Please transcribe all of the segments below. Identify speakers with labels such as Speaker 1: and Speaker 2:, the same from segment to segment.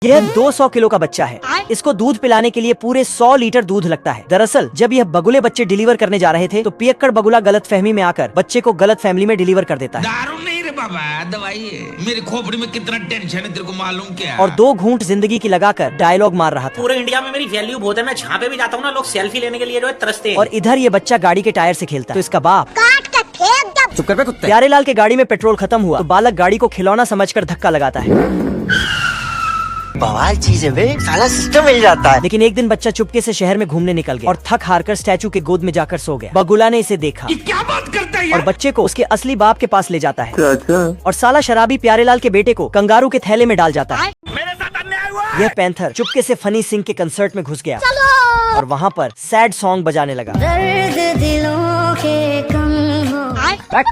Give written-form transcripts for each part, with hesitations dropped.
Speaker 1: यह 200 किलो का बच्चा है। इसको दूध पिलाने के लिए पूरे 100 लीटर दूध लगता है। दरअसल जब यह बगुले बच्चे डिलीवर करने जा रहे थे तो पियक्कड़ बगुला गलत फहमी में आकर बच्चे को गलत फैमिली में डिलीवर कर देता है।
Speaker 2: दारू नहीं रे बाबा, दवाई है। मेरी खोपड़ी में कितना टेंशन है तेरे को मालूम क्या?
Speaker 1: और 2 घूंट जिंदगी की लगाकर डायलॉग मार रहा था।
Speaker 3: पूरे इंडिया में मेरी वैल्यू बहुत है, मैं जहाँ पे भी जाता हूँ ना लोग सेल्फी लेने के लिए जो है तरसते हैं।
Speaker 1: और इधर ये बच्चा गाड़ी के टायर से खेलता है तो इसका बाप
Speaker 4: चुप कर बे कुत्ते।
Speaker 1: प्यारेलाल के गाड़ी में पेट्रोल खत्म हुआ तो बालक गाड़ी को खिलौना समझकर धक्का लगाता है।
Speaker 4: बवाल चीज है बे, साला सिस्टम मिल जाता है।
Speaker 1: लेकिन एक दिन बच्चा चुपके से शहर में घूमने निकल गया और थक हारकर स्टैचू के गोद में जाकर सो गया। बगुला ने इसे देखा
Speaker 2: ये क्या बात करता है
Speaker 1: और बच्चे को उसके असली बाप के पास ले जाता है। और साला शराबी प्यारेलाल के बेटे को कंगारू के थैले में डाल जाता है।
Speaker 2: मेरे साथ अन्याय हुआ।
Speaker 1: यह पैंथर चुपके से फनी सिंह के कंसर्ट में घुस गया और वहाँ पर सैड सॉन्ग बजाने लगा।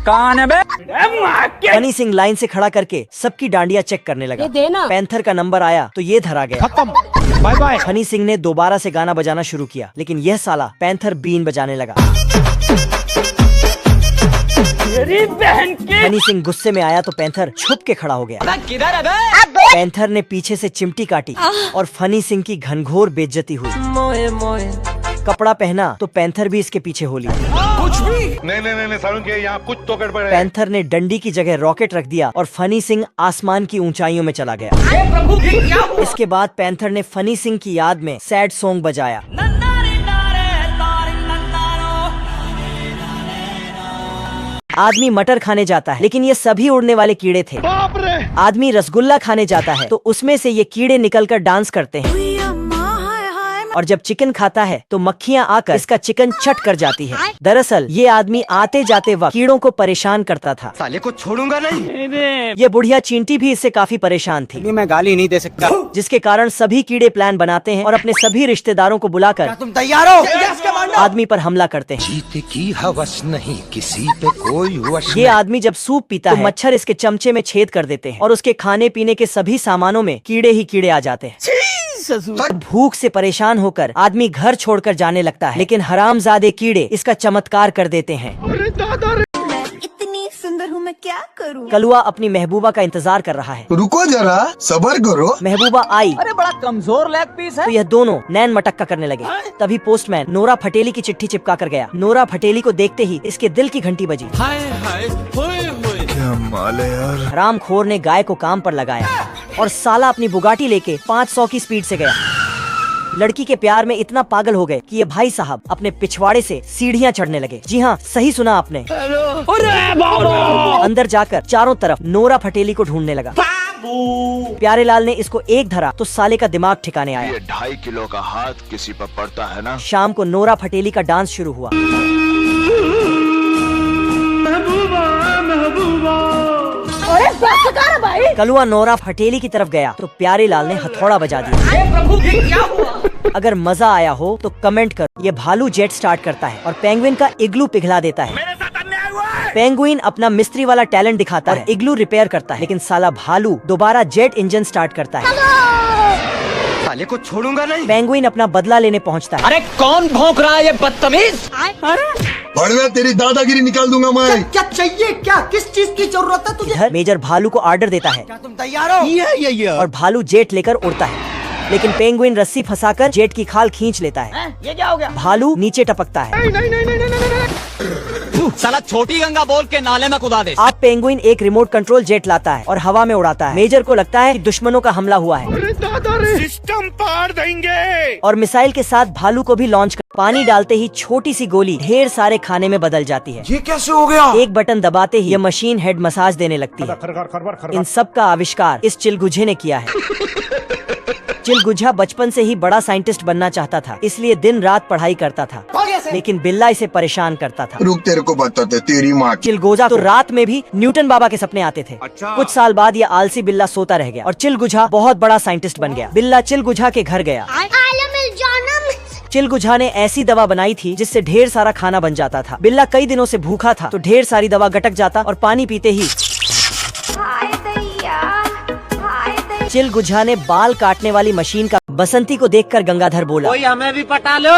Speaker 4: कौन है बे?
Speaker 1: फनी सिंह लाइन से खड़ा करके सबकी डांडिया चेक करने लगा। पैंथर का नंबर आया तो ये धरा गया।
Speaker 4: Bye bye.
Speaker 1: फनी सिंह ने दोबारा से गाना बजाना शुरू किया लेकिन यह साला पैंथर बीन बजाने लगा। फनी सिंह गुस्से में आया तो पैंथर छुप के खड़ा हो गया।
Speaker 4: किधर है बे?
Speaker 1: पैंथर ने पीछे से चिमटी काटी और फनी सिंह की घनघोर बेइज्जती हुई। कपड़ा पहना तो पैंथर भी इसके पीछे हो लिया।
Speaker 4: कुछ भी
Speaker 5: नहीं सारुण के यहाँ कुछ तो गड़बड़ है।
Speaker 1: पैंथर ने डंडी की जगह रॉकेट रख दिया और फनी सिंह आसमान की ऊंचाइयों में चला गया। इसके बाद पैंथर ने फनी सिंह की याद में सैड सॉन्ग बजाया। आदमी मटर खाने जाता है लेकिन ये सभी उड़ने वाले कीड़े थे। आदमी रसगुल्ला खाने जाता है तो उसमें से ये कीड़े निकलकर डांस करते हैं। और जब चिकन खाता है तो मक्खियाँ आकर इसका चिकन चट कर जाती है। दरअसल ये आदमी आते जाते वक्त कीड़ों को परेशान करता था।
Speaker 4: साले को छोड़ूंगा नहीं।
Speaker 1: ये बुढ़िया चींटी भी इससे काफी परेशान थी।
Speaker 4: मैं गाली नहीं दे सकता।
Speaker 1: जिसके कारण सभी कीड़े प्लान बनाते हैं और अपने सभी रिश्तेदारों को बुलाकर
Speaker 4: तुम तैयार हो?
Speaker 1: आदमी पर हमला करते हैं।
Speaker 6: जीते की हवस नहीं किसी पे कोई वश
Speaker 1: ये आदमी जब सूप पीता है तो मच्छर इसके चमचे में छेद कर देते हैं और उसके खाने पीने के सभी सामानों में कीड़े ही कीड़े आ जाते हैं। भूख से परेशान होकर आदमी घर छोड़कर जाने लगता है लेकिन हरामजादे कीड़े इसका चमत्कार कर देते हैं।
Speaker 7: इतनी सुंदर हूँ मैं क्या करूँ?
Speaker 1: कलुआ अपनी महबूबा का इंतजार कर रहा है।
Speaker 6: रुको जरा सबर करो।
Speaker 1: महबूबा आई
Speaker 4: अरे बड़ा कमजोर लेग पीस है।
Speaker 1: तो यह दोनों नैन मटक्का करने लगे। तभी पोस्टमैन नोरा फटेली की चिट्ठी चिपका कर गया। नोरा फटेली को देखते ही इसके दिल की घंटी बजी।
Speaker 6: क्या माल है यार।
Speaker 1: हरामखोर ने गाय को काम पर लगाया और साला अपनी बुगाटी लेके 500 की स्पीड से गया। लड़की के प्यार में इतना पागल हो गए कि ये भाई साहब अपने पिछवाड़े से सीढ़ियाँ चढ़ने लगे। जी हाँ, सही सुना आपने। अंदर जाकर चारों तरफ नोरा फटेली को ढूंढने लगा। प्यारेलाल ने इसको एक धरा तो साले का दिमाग ठिकाने आया।
Speaker 5: ये 2.5 किलो का हाथ किसी पर पड़ता है ना।
Speaker 1: शाम को नोरा फटेली का डांस शुरू हुआ। कलुआ नोरा फटेली की तरफ गया तो प्यारेलाल ने हथौड़ा बजा दिया। अगर मजा आया हो तो कमेंट करो। ये भालू जेट स्टार्ट करता है और पेंगुइन का इग्लू पिघला देता है। पेंगुइन अपना मिस्त्री वाला टैलेंट दिखाता है, इग्लू रिपेयर करता है, लेकिन साला भालू दोबारा जेट इंजन स्टार्ट करता है।
Speaker 4: साले को छोड़ूंगा नहीं।
Speaker 1: पेंगुइन अपना बदला लेने पहुंचता है।
Speaker 4: अरे कौन भौंक रहा है ये बदतमीज?
Speaker 6: बड़वे तेरी दादागिरी निकाल दूंगा मैं।
Speaker 4: क्या चाहिए? क्या किस चीज की जरूरत है तुझे?
Speaker 1: इधर मेजर भालू को ऑर्डर देता है
Speaker 4: क्या तुम तैयार हो?
Speaker 1: और भालू जेट लेकर उड़ता है लेकिन पेंगुइन रस्सी फंसाकर जेट की खाल खींच लेता है।
Speaker 4: ये क्या हो गया?
Speaker 1: भालू नीचे टपकता है।
Speaker 4: साला छोटी गंगा बोल के नाले में कुदा दे।
Speaker 1: आप पेंगुइन एक रिमोट कंट्रोल जेट लाता है और हवा में उड़ाता है। मेजर को लगता है कि दुश्मनों का हमला हुआ है
Speaker 5: सिस्टम पार देंगे।
Speaker 1: और मिसाइल के साथ भालू को भी लॉन्च कर पानी डालते ही छोटी सी गोली ढेर सारे खाने में बदल जाती है।
Speaker 6: ये कैसे हो गया?
Speaker 1: एक बटन दबाते ही ये मशीन हेड मसाज देने लगती है। इन सब का आविष्कार इस चिलगुझे ने किया है। चिलगुझा बचपन से ही बड़ा साइंटिस्ट बनना चाहता था, इसलिए दिन रात पढ़ाई करता था, लेकिन बिल्ला इसे परेशान करता था।
Speaker 6: रुक तेरे को बताते तेरी माँ की।
Speaker 1: चिलगोजा तो रात में भी न्यूटन बाबा के सपने आते थे। कुछ साल बाद ये आलसी बिल्ला सोता रह गया और चिलगुझा बहुत बड़ा साइंटिस्ट बन गया। बिल्ला चिलगुझा के घर गया। चिलगुझा ने ऐसी दवा बनाई थी जिससे ढेर सारा खाना बन जाता था। बिल्ला कई दिनों से भूखा था तो ढेर सारी दवा गटक जाता और पानी पीते ही चिलगुझा ने बाल काटने वाली मशीन का बसंती को देखकर गंगाधर बोला,
Speaker 3: कोई हमें भी पटा लो,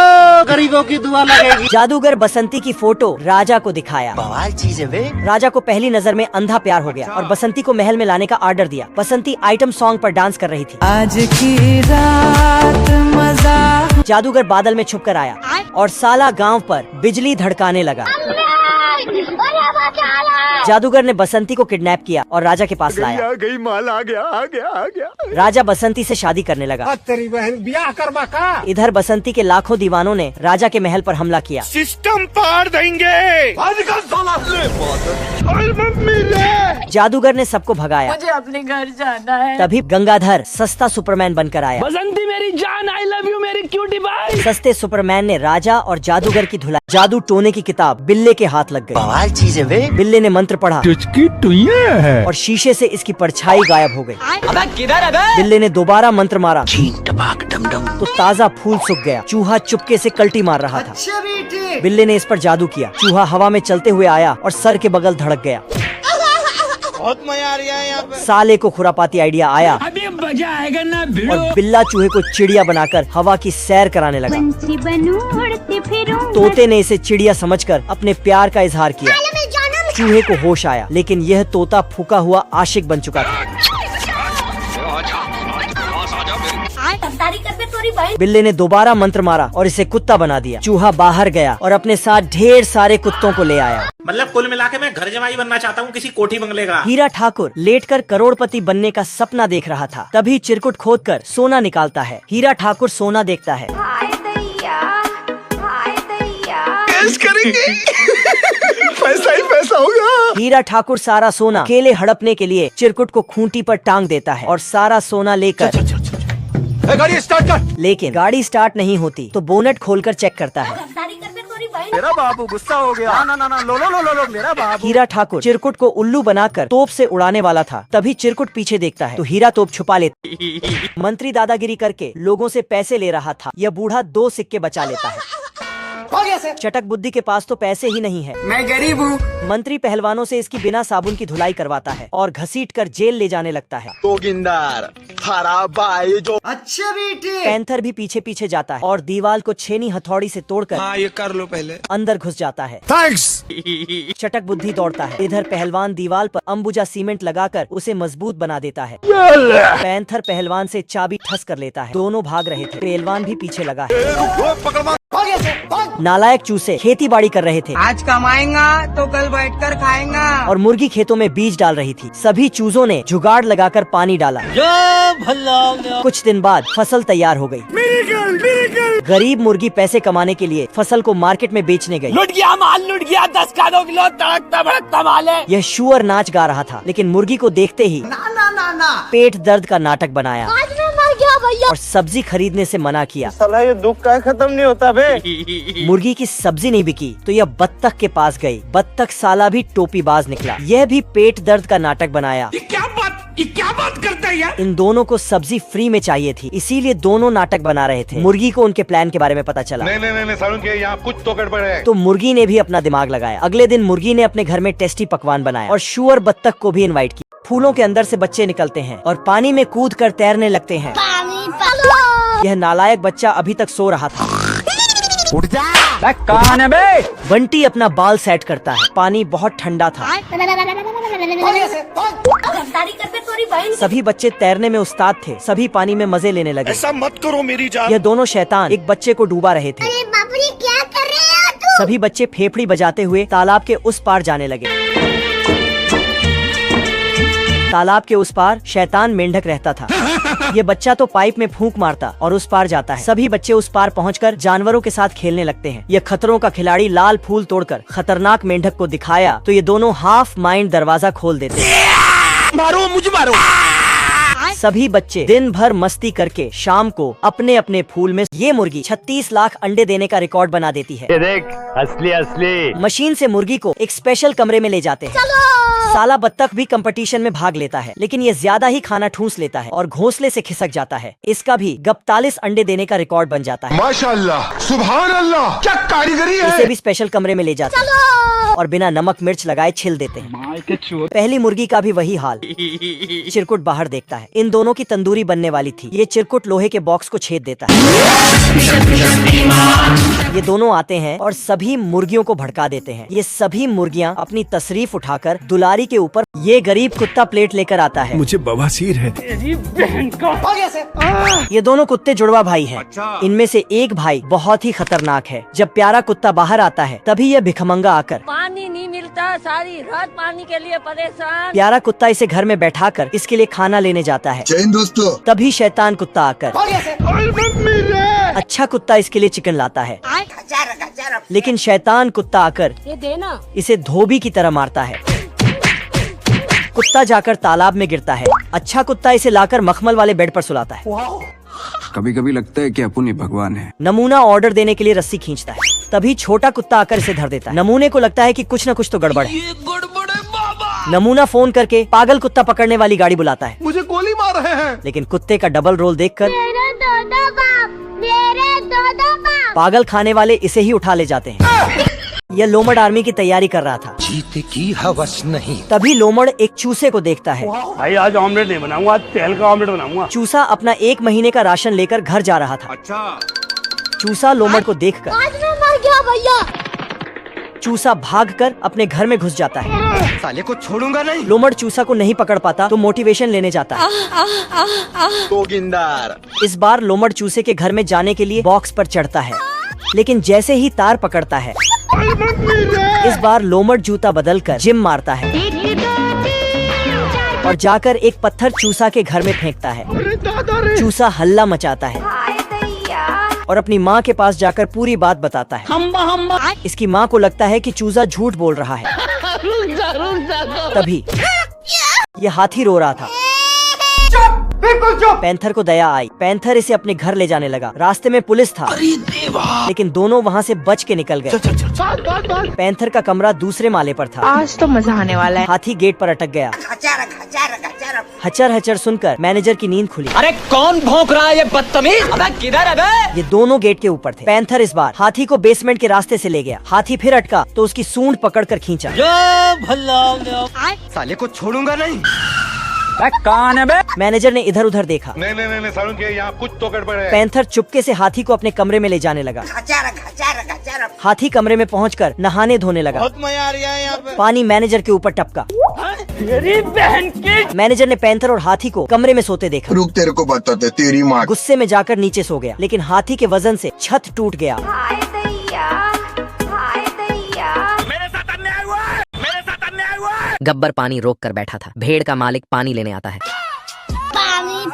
Speaker 3: गरीबों की दुआ लगेगी।
Speaker 1: जादूगर बसंती की फोटो राजा को दिखाया।
Speaker 4: बवाल चीज है बे।
Speaker 1: राजा को पहली नजर में अंधा प्यार हो गया और बसंती को महल में लाने का ऑर्डर दिया। बसंती आइटम सॉन्ग पर डांस कर रही थी।
Speaker 7: आज की रात मजा।
Speaker 1: जादूगर बादल में छुपकर आया और साला गांव पर बिजली धड़काने लगा। जादूगर ने बसंती को किडनैप किया और राजा के पास लाया।
Speaker 5: गई माल आ गया।
Speaker 1: राजा बसंती से शादी करने लगा।
Speaker 5: तेरी बहन ब्याह करवा का।
Speaker 1: इधर बसंती के लाखों दीवानों ने राजा के महल पर हमला किया।
Speaker 5: सिस्टम पार देंगे।
Speaker 1: जादूगर ने सबको भगाया।
Speaker 7: मुझे अपने घर जाना है।
Speaker 1: तभी गंगाधर सस्ता सुपरमैन बनकर आया।
Speaker 4: बसंती मेरी जान, आई लव यू मेरी क्यूटी बाई।
Speaker 1: सस्ते सुपरमैन ने राजा और जादूगर की धुलाई। जादू टोने की किताब बिल्ले के हाथ लग गई।
Speaker 4: बवाल चीज है बे।
Speaker 1: बिल्ले ने मंत्र पढ़ा और शीशे से इसकी परछाई गायब हो गई।
Speaker 4: अबे किधर है बे?
Speaker 1: बिल्ले ने दोबारा मंत्र मारा
Speaker 4: टपाक डम डम।
Speaker 1: तो ताज़ा फूल सूख गया। चूहा चुपके से कल्टी मार रहा था। बिल्ले ने इस पर जादू किया। चूहा हवा में चलते हुए आया और सर के बगल धड़क गया।
Speaker 3: बहुत मजा आ रहा है यहाँ पे।
Speaker 1: साले को खुरापाती आइडिया आया
Speaker 4: अभी मजा आएगा ना
Speaker 1: और बिल्ला चूहे को चिड़िया बनाकर हवा की सैर कराने लगा।
Speaker 7: बंसी बनूं, उड़ती फिरूं।
Speaker 1: तोते ने इसे चिड़िया समझकर अपने प्यार का इजहार किया। चूहे को होश आया, लेकिन यह तोता फूका हुआ आशिक बन चुका था। बिल्ले ने दोबारा मंत्र मारा और इसे कुत्ता बना दिया। चूहा बाहर गया और अपने साथ ढेर सारे कुत्तों को ले आया।
Speaker 3: मतलब कुल मिला के मैं घर जमाई बनना चाहता हूँ किसी कोठी बंगले का।
Speaker 1: हीरा ठाकुर लेटकर करोड़पति बनने का सपना देख रहा था। तभी चिरकुट खोदकर सोना निकालता है। हीरा ठाकुर सोना देखता है।
Speaker 7: हाय दैया, हाय दैया।
Speaker 5: पैसा ही पैसा होगा।
Speaker 1: हीरा ठाकुर सारा सोना केले हड़पने के लिए चिरकुट को खूंटी पर टांग देता है और सारा सोना लेकर
Speaker 5: गाड़ी स्टार्ट कर।
Speaker 1: लेकिन गाड़ी स्टार्ट नहीं होती तो बोनट खोलकर चेक करता है।
Speaker 5: मेरा बाबू गुस्सा हो गया। ना लो मेरा बाबू।
Speaker 1: हीरा ठाकुर चिरकुट को उल्लू बनाकर तोप से उड़ाने वाला था। तभी चिरकुट पीछे देखता है तो हीरा तोप छुपा लेता। मंत्री दादागिरी करके लोगों से पैसे ले रहा था। यह बूढ़ा 2 सिक्के बचा लेता है। चटक बुद्धि के पास तो पैसे ही नहीं है।
Speaker 4: मैं गरीब हूँ।
Speaker 1: मंत्री पहलवानों से इसकी बिना साबुन की धुलाई करवाता है और घसीट कर जेल ले जाने लगता है।
Speaker 4: अच्छा बेटे।
Speaker 1: पैंथर भी पीछे पीछे जाता है और दीवार को छेनी हथौड़ी से तोड़कर
Speaker 2: ये कर लो पहले।
Speaker 1: अंदर घुस जाता है।
Speaker 5: थैंक्स।
Speaker 1: चटक बुद्धि दौड़ता है। इधर पहलवान दीवार पर अंबुजा सीमेंट लगाकर उसे मजबूत बना देता है। पैंथर पहलवान से चाबी ठस कर लेता है। दोनों भाग रहे थे। पहलवान भी पीछे लगा है। नालायक चूसे खेती बाड़ी कर रहे थे
Speaker 8: आज कमाएगा तो कल बैठकर खाएगा।
Speaker 1: और मुर्गी खेतों में बीज डाल रही थी। सभी चूजों ने जुगाड़ लगाकर पानी डाला। कुछ दिन बाद फसल तैयार हो गई। गरीब मुर्गी पैसे कमाने के लिए फसल को मार्केट में बेचने गई।
Speaker 4: लुट गया माल, लुट गया 10 का 2 किलो तड़कता भड़कता माल है।
Speaker 1: यह शुअर नाच गा रहा था, लेकिन मुर्गी को देखते ही पेट दर्द का नाटक बनाया और सब्जी खरीदने से मना किया।
Speaker 3: साला ये दुख का खत्म नहीं होता बे।
Speaker 1: मुर्गी की सब्जी नहीं बिकी तो यह बत्तख के पास गई। बत्तख साला भी टोपीबाज निकला। यह भी पेट दर्द का नाटक बनाया।
Speaker 2: ये क्या बात करता है यार।
Speaker 1: इन दोनों को सब्जी फ्री में चाहिए थी, इसीलिए दोनों नाटक बना रहे थे। मुर्गी को उनके प्लान के बारे में पता चला।
Speaker 5: नहीं सारुण के यहाँ कुछ तो गड़बड़ है।
Speaker 1: तो मुर्गी ने भी अपना दिमाग लगाया। अगले दिन मुर्गी ने अपने घर में टेस्टी पकवान बनाया और शुअर बत्तख को भी इनवाइट किया। फूलों के अंदर से बच्चे निकलते हैं और पानी में कूद कर तैरने लगते हैं। यह नालायक बच्चा अभी तक सो रहा था।
Speaker 4: उठ जा। कौन है बे?
Speaker 1: बंटी अपना बाल सेट करता है। पानी बहुत ठंडा था। सभी बच्चे तैरने में उस्ताद थे। सभी पानी में मजे लेने लगे।
Speaker 5: ऐसा मत करो मेरी जान।
Speaker 1: यह दोनों शैतान एक बच्चे को डूबा रहे थे।
Speaker 7: क्या कर रहे हो तुम?
Speaker 1: सभी बच्चे फेफड़ी बजाते हुए तालाब के उस पार जाने लगे। तालाब के उस पार शैतान मेंढक रहता था। ये बच्चा तो पाइप में फूंक मारता और उस पार जाता है। सभी बच्चे उस पार पहुंचकर जानवरों के साथ खेलने लगते हैं। ये खतरों का खिलाड़ी लाल फूल तोड़कर खतरनाक मेंढक को दिखाया तो ये दोनों हाफ माइंड दरवाजा खोल देते।
Speaker 2: मारो मुझे मारो।
Speaker 1: सभी बच्चे दिन भर मस्ती करके शाम को अपने अपने फूल में ये मुर्गी 36 लाख अंडे देने का रिकॉर्ड बना देती है।
Speaker 5: देख असली।
Speaker 1: मशीन से मुर्गी को एक स्पेशल कमरे में ले जाते हैं। साला बत्तख भी कंपटीशन में भाग लेता है, लेकिन ये ज्यादा ही खाना ठूंस लेता है और घोंसले से खिसक जाता है। इसका भी 41 अंडे देने का रिकॉर्ड बन जाता है।
Speaker 5: माशाअल्लाह, सुभान अल्लाह, क्या कारीगरी है।
Speaker 1: इसे भी स्पेशल कमरे में ले जाते हैं। और बिना नमक मिर्च लगाए छिल देते हैं। पहली मुर्गी का भी वही हाल। चिरकुट बाहर देखता है। इन दोनों की तंदूरी बनने वाली थी। ये चिरकुट लोहे के बॉक्स को छेद देता है। ये दोनों आते हैं और सभी मुर्गियों को भड़का देते हैं। ये सभी मुर्गियाँ अपनी तशरीफ उठाकर दुलारी के ऊपर ये गरीब कुत्ता प्लेट लेकर आता है।
Speaker 9: मुझे बवासीर है।
Speaker 1: ये दोनों कुत्ते जुड़वा भाई हैं। इनमें से एक भाई बहुत ही खतरनाक है। जब प्यारा कुत्ता बाहर आता है तभी यह भिखमंगा आकर
Speaker 10: पानी नहीं मिलता, सारी रात पानी के लिए परेशान।
Speaker 1: प्यारा कुत्ता इसे घर में बैठाकर इसके लिए खाना लेने जाता है।
Speaker 6: जय हिंद दोस्तों।
Speaker 1: तभी शैतान कुत्ता आकर अच्छा कुत्ता इसके लिए चिकन लाता है। लेकिन शैतान कुत्ता आकर
Speaker 10: ये देना।
Speaker 1: इसे धोबी की तरह मारता है। कुत्ता जाकर तालाब में गिरता है। अच्छा कुत्ता इसे लाकर मखमल वाले बेड पर सुलाता है।
Speaker 9: कभी कभी लगता है कि अपन ही भगवान है।
Speaker 1: नमूना ऑर्डर देने के लिए रस्सी खींचता है। तभी छोटा कुत्ता आकर इसे धर देता है। नमूने को लगता है कि कुछ न कुछ तो गड़बड़ है। नमूना फोन करके पागल कुत्ता पकड़ने वाली गाड़ी बुलाता है।
Speaker 5: मुझे गोली मार रहे हैं।
Speaker 1: लेकिन कुत्ते का डबल रोल देखकर पागल खाने वाले इसे ही उठा ले जाते हैं। यह लोमड़ आर्मी की तैयारी कर रहा था।
Speaker 5: जीते की हवस नहीं।
Speaker 1: तभी लोमड़ एक चूसे को देखता है।
Speaker 4: भाई आज ऑमलेट नहीं बनाऊंगा, आज तेल का ऑमलेट बनाऊंगा।
Speaker 1: चूसा अपना 1 महीने का राशन लेकर घर जा रहा था।
Speaker 2: अच्छा।
Speaker 1: चूसा लोमड़ को देखकर
Speaker 10: मर गया भैया।
Speaker 1: चूसा भागकर अपने घर में घुस जाता है।
Speaker 5: साले को छोड़ूंगा नहीं।
Speaker 1: लोमड़ चूसा को नहीं पकड़ पाता तो मोटिवेशन लेने जाता है।
Speaker 5: जोगिंदर।
Speaker 1: इस बार लोमड़ चूसे के घर में जाने के लिए बॉक्स पर चढ़ता है। लेकिन जैसे ही तार पकड़ता है इस बार लोमड़ जूता बदलकर जिम मारता है और जाकर एक पत्थर चूसा के घर में फेंकता है। चूसा हल्ला मचाता है और अपनी माँ के पास जाकर पूरी बात बताता है। इसकी माँ को लगता है कि चूसा झूठ बोल रहा है। तभी ये हाथी रो रहा था। पैंथर को दया आई। पैंथर इसे अपने घर ले जाने लगा। रास्ते में पुलिस था लेकिन दोनों वहाँ से बच के निकल गए। पैंथर का कमरा दूसरे माले पर था।
Speaker 8: आज तो मजा आने वाला है।
Speaker 1: हाथी गेट पर अटक गया। हचर हचर सुनकर मैनेजर की नींद खुली।
Speaker 4: अरे कौन भौंक रहा है ये बदतमीज? अबे किधर है बे?
Speaker 1: ये दोनों गेट के ऊपर थे। पैंथर इस बार हाथी को बेसमेंट के रास्ते से ले गया। हाथी फिर अटका तो उसकी सूंड पकड़कर खींचा।
Speaker 5: साले को छोड़ूंगा नहीं।
Speaker 4: कौन है बे?
Speaker 1: मैनेजर ने इधर उधर देखा।
Speaker 6: नहीं सारुण के यहाँ कुछ तो गड़बड़ है।
Speaker 1: पैंथर चुपके से हाथी को अपने कमरे में ले जाने लगा। हाथी कमरे में पहुंचकर नहाने धोने लगा।
Speaker 2: बहुत मजा आ रहा है यहाँ पे।
Speaker 1: पानी मैनेजर के ऊपर टपका।
Speaker 4: तेरी बहन की।
Speaker 1: मैनेजर ने पैंथर और हाथी को कमरे में सोते देखा।
Speaker 6: रुक तेरे को बताते तेरी माँ।
Speaker 1: गुस्से में जाकर नीचे सो गया। लेकिन हाथी के वजन से छत टूट गया।
Speaker 11: गब्बर पानी रोक कर बैठा था। भेड़ का मालिक पानी लेने आता है।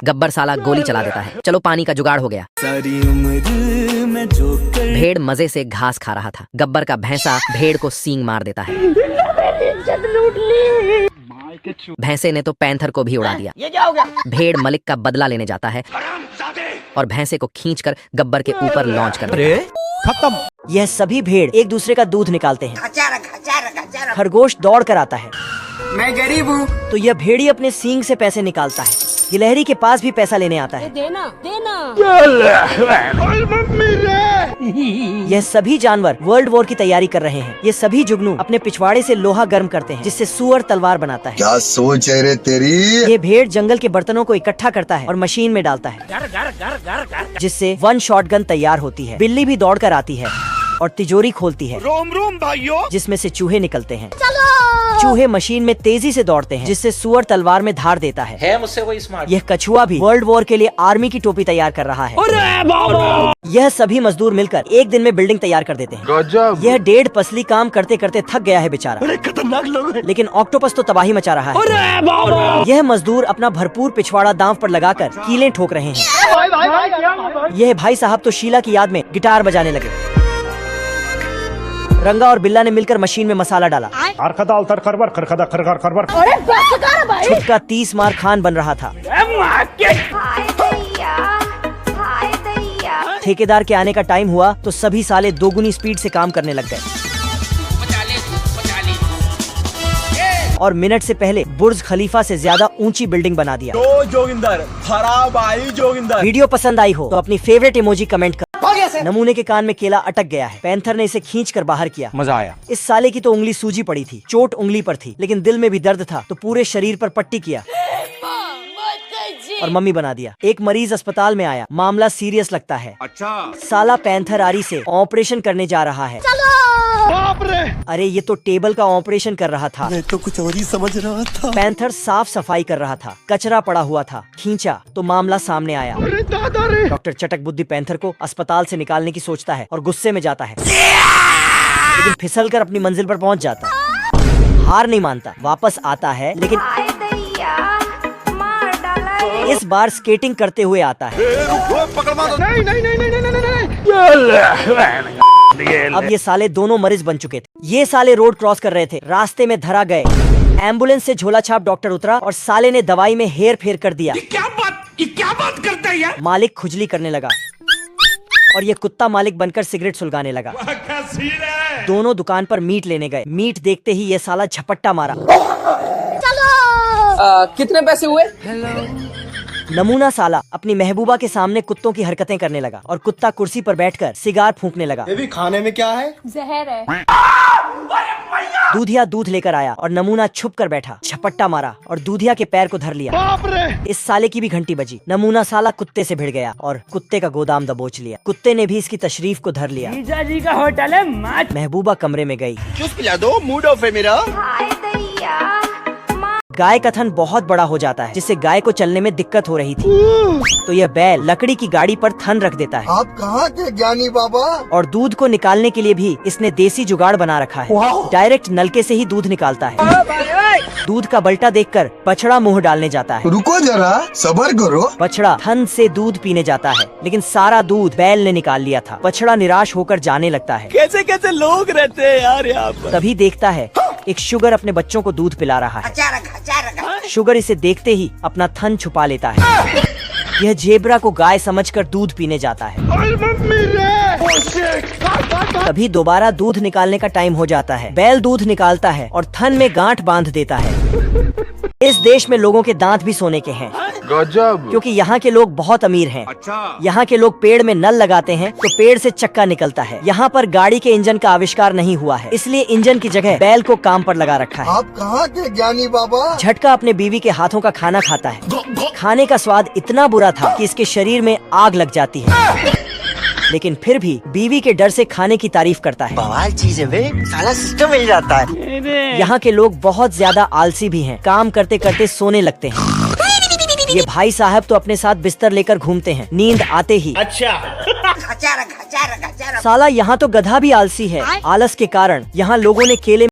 Speaker 11: गब्बर साला गोली चला देता है। चलो पानी का जुगाड़ हो गया।
Speaker 9: सारी उम्र में जो
Speaker 11: भेड़ मजे से घास खा रहा था। गब्बर का भैंसा भेड़ को सींग मार देता है। भैंसे ने तो पैंथर को भी उड़ा दिया।
Speaker 4: ये क्या हो गया?
Speaker 11: भेड़ मलिक का बदला लेने जाता है और भैंसे को खींचकर गब्बर के ऊपर लॉन्च कर देता है।
Speaker 5: खत्म।
Speaker 1: यह सभी भेड़ एक दूसरे का दूध निकालते हैं। खरगोश दौड़ कर आता है।
Speaker 8: मैं गरीब हूँ।
Speaker 1: तो यह भेड़ी अपने सींग से पैसे निकालता है। गिलहरी के पास भी पैसा लेने आता है।
Speaker 10: देना देना।
Speaker 1: यह सभी जानवर वर्ल्ड वॉर की तैयारी कर रहे हैं। ये सभी जुगनू अपने पिछवाड़े से लोहा गर्म करते हैं जिससे सुअर तलवार बनाता है।
Speaker 6: क्या सोच है रे तेरी।
Speaker 1: ये भेड़ जंगल के बर्तनों को इकट्ठा करता है और मशीन में डालता है जिससे 1 शॉटगन तैयार होती है। बिल्ली भी दौड़ कर आती है और तिजोरी खोलती है।
Speaker 5: रोम रोम भाइयों।
Speaker 1: जिसमें से चूहे निकलते हैं। चूहे मशीन में तेजी से दौड़ते हैं जिससे सुअर तलवार में धार देता है।
Speaker 3: मुझसे कोई स्मार्ट।
Speaker 1: यह कछुआ भी वर्ल्ड वॉर के लिए आर्मी की टोपी तैयार कर रहा है। यह सभी मजदूर मिलकर एक दिन में बिल्डिंग तैयार कर देते हैं। यह 1.5 पसली काम करते करते थक गया है बेचारा।
Speaker 5: खतरनाक लोग हैं।
Speaker 1: लेकिन ऑक्टोपस तो तबाही मचा रहा है। यह मजदूर अपना भरपूर पिछवाड़ा दांव पर लगाकर कीलें ठोक रहे हैं। यह भाई साहब तो शीला की याद में गिटार बजाने लगे। रंगा और बिल्ला ने मिलकर मशीन में मसाला डाला। छुटका 30 मार खान बन रहा था। ठेकेदार के आने का टाइम हुआ तो सभी साले दोगुनी स्पीड से काम करने लग गए और मिनट से पहले बुर्ज खलीफा से ज्यादा ऊंची बिल्डिंग बना दिया।
Speaker 5: तो जोगिंदर खराब आई जोगिंदर।
Speaker 1: वीडियो पसंद आई हो तो अपनी फेवरेट इमोजी कमेंट कर।
Speaker 4: से।
Speaker 1: नमूने के कान में केला अटक गया है। पैंथर ने इसे खींच कर बाहर किया।
Speaker 5: मजा आया।
Speaker 1: इस साले की तो उंगली सूजी पड़ी थी, चोट उंगली पर थी, लेकिन दिल में भी दर्द था तो पूरे शरीर पर पट्टी किया और मम्मी बना दिया। एक मरीज अस्पताल में आया, मामला सीरियस लगता है।
Speaker 5: अच्छा।
Speaker 1: साला पैंथर आरी से ऑपरेशन करने जा रहा है।
Speaker 5: बाप रे।
Speaker 1: अरे ये तो टेबल का ऑपरेशन कर रहा था।
Speaker 6: मैं तो कुछ और ही समझ रहा था।
Speaker 1: पैंथर साफ सफाई कर रहा था, कचरा पड़ा हुआ था, खींचा तो मामला सामने आया।
Speaker 5: अरे दादा रे।
Speaker 1: डॉक्टर चटक बुद्धि पैंथर को अस्पताल से निकालने की सोचता है और गुस्से में जाता है, लेकिन फिसलकर अपनी मंजिल पर पहुंच जाता है। हार नहीं मानता, वापस आता है, लेकिन इस बार स्केटिंग करते हुए आता है। अब ये साले दोनों मरीज बन चुके थे। ये साले रोड क्रॉस कर रहे थे, रास्ते में धरा गए। एम्बुलेंस से झोला छाप डॉक्टर उतरा और साले ने दवाई में हेर फेर कर दिया।
Speaker 2: ये क्या बात करता है यार।
Speaker 1: मालिक खुजली करने लगा और ये कुत्ता मालिक बनकर सिगरेट सुलगाने लगा। दोनों दुकान पर मीट लेने गए। मीट देखते ही ये साला झपट्टा मारा।
Speaker 8: कितने पैसे हुए?
Speaker 1: नमूना साला अपनी महबूबा के सामने कुत्तों की हरकतें करने लगा और कुत्ता कुर्सी पर बैठकर सिगार फूंकने लगा।
Speaker 6: खाने में क्या है?
Speaker 10: जहर है।
Speaker 1: दूधिया दूध लेकर आया और नमूना छुप कर बैठा, झपट्टा मारा और दूधिया के पैर को धर लिया।
Speaker 5: बाप रे।
Speaker 1: इस साले की भी घंटी बजी। नमूना साला कुत्ते से भिड़ गया और कुत्ते का गोदाम दबोच लिया। कुत्ते ने भी इसकी तशरीफ को धर लिया।
Speaker 4: जीजा जी का होटल है मत।
Speaker 1: महबूबा कमरे में गई।
Speaker 5: जूस पिला दो, मूड ऑफ है मेरा।
Speaker 1: गाय का थन बहुत बड़ा हो जाता है, जिससे गाय को चलने में दिक्कत हो रही थी। तो यह बैल लकड़ी की गाड़ी पर थन रख देता है
Speaker 6: आप कहाँ के ज्ञानी बाबा?
Speaker 1: और दूध को निकालने के लिए भी इसने देसी जुगाड़ बना रखा है। डायरेक्ट नलके से ही दूध निकालता है। दूध का बल्टा देखकर बछड़ा मुंह डालने जाता है।
Speaker 6: रुको जरा, सब्र करो।
Speaker 1: बछड़ा थन से दूध पीने जाता है, लेकिन सारा दूध बैल ने निकाल लिया था। बछड़ा निराश होकर जाने लगता है।
Speaker 4: कैसे कैसे लोग रहते हैं यार यहाँ पर।
Speaker 1: तभी देखता है एक शुगर अपने बच्चों को दूध पिला रहा है। शुगर इसे देखते ही अपना थन छुपा लेता है। यह जेब्रा को गाय समझकर दूध पीने जाता है। तभी दोबारा दूध निकालने का टाइम हो जाता है। बैल दूध निकालता है और थन में गांठ बांध देता है। इस देश में लोगों के दांत भी सोने के हैं,
Speaker 5: गजब।
Speaker 1: क्योंकि यहाँ के लोग बहुत अमीर हैं।
Speaker 5: अच्छा।
Speaker 1: यहाँ के लोग पेड़ में नल लगाते हैं तो पेड़ से चक्का निकलता है। यहाँ पर गाड़ी के इंजन का आविष्कार नहीं हुआ है, इसलिए इंजन की जगह बैल को काम पर लगा रखा है।
Speaker 6: आप कहाँ के ज्ञानी बाबा?
Speaker 1: झटका अपने बीवी के हाथों का खाना खाता है। खाने का स्वाद इतना बुरा था कि इसके शरीर में आग लग जाती है, लेकिन फिर भी बीवी के डर से खाने की तारीफ करता है।
Speaker 4: बवाल चीज है बे, साला सिस्टम मिल जाता है।
Speaker 1: यहाँ के लोग बहुत ज्यादा आलसी भी हैं, काम करते करते सोने लगते हैं। ये भाई साहब तो अपने साथ बिस्तर लेकर घूमते हैं नींद आते ही।
Speaker 4: अच्छा।
Speaker 1: साला यहाँ तो गधा भी आलसी है। आलस के कारण यहाँ लोगों ने केले